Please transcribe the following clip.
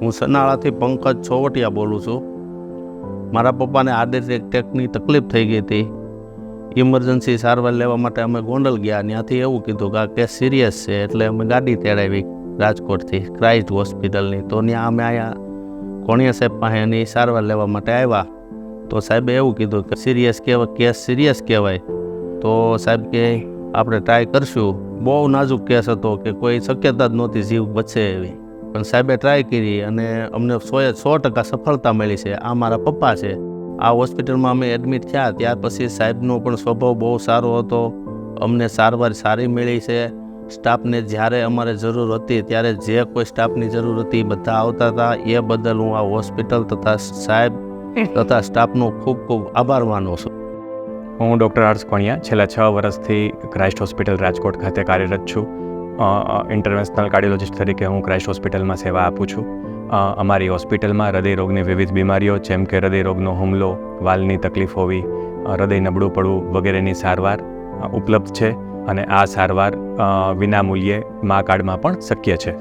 હું સનાળાથી પંકજ છોવટિયા બોલું છું. મારા પપ્પાને હાર્ટ એટેકની તકલીફ થઈ ગઈ હતી. ઇમરજન્સી સારવાર લેવા માટે અમે ગોંડલ ગયા. ત્યાંથી એવું કીધું કે આ કેસ સિરિયસ છે, એટલે અમે ગાડી તેડાવી રાજકોટથી ક્રાઇસ્ટ હોસ્પિટલની. તો ત્યાં અમે અહીંયા કોણિયા સાહેબ પાસે એની સારવાર લેવા માટે આવ્યા. તો સાહેબે એવું કીધું કે સિરિયસ કહેવાય, કેસ સિરિયસ કહેવાય. તો સાહેબ કે આપણે ટ્રાય કરશું. બહુ નાજુક કેસ હતો કે કોઈ શક્યતા જ નહોતી જીવ બચે એવી, પણ સાહેબે ટ્રાય કરી અને અમને 100% સફળતા મળી છે. આ મારા પપ્પા છે. આ હોસ્પિટલમાં અમે એડમિટ થયા ત્યાર પછી સાહેબનો પણ સ્વભાવ બહુ સારો હતો. અમને સારવાર સારી મળી છે. સ્ટાફને જ્યારે અમારે જરૂર હતી ત્યારે જે કોઈ સ્ટાફની જરૂર હતી બધા આવતા હતા. એ બદલ હું આ હોસ્પિટલ તથા સાહેબ તથા સ્ટાફનો ખૂબ ખૂબ આભાર માનું છું. હું ડૉક્ટર હર્ષ કોણિયા છેલ્લા 6 વર્ષથી ક્રાઇસ્ટ હોસ્પિટલ રાજકોટ ખાતે કાર્યરત છું. ઇન્ટરવેન્શનલ કાર્ડિયોલોજિસ્ટ તરીકે હું ક્રાઇસ્ટ હોસ્પિટલમાં સેવા આપું છું. અમારી હોસ્પિટલમાં હૃદયરોગની વિવિધ બીમારીઓ જેમ કે હૃદયરોગનો હુમલો, વાલ્વની તકલીફ હોવી, હૃદય નબળું પડવું વગેરેની સારવાર ઉપલબ્ધ છે અને આ સારવાર વિનામૂલ્યે મા કાર્ડમાં પણ શક્ય છે.